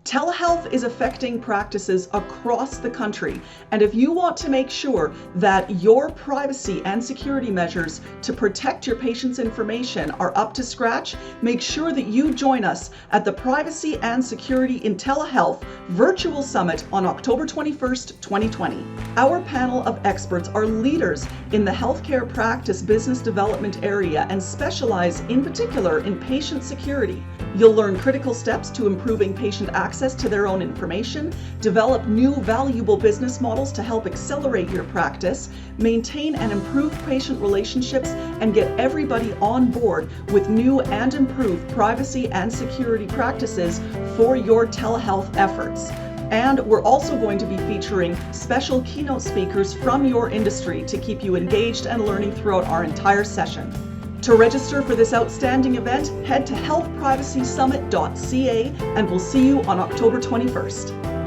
Telehealth is affecting practices across the country, and if you want to make sure that your privacy and security measures to protect your patients' information are up to scratch, make sure that you join us at the Privacy and Security in Telehealth Virtual Summit on October 21st, 2020. Our panel of experts are leaders in the healthcare practice business development area and specialize in particular in patient security. You'll learn critical steps to improving patient access to their own information, develop new valuable business models to help accelerate your practice, maintain and improve patient relationships, and get everybody on board with new and improved privacy and security practices for your telehealth efforts. And we're also going to be featuring special keynote speakers from your industry to keep you engaged and learning throughout our entire session. To register for this outstanding event, head to healthprivacysummit.ca and we'll see you on October 21st.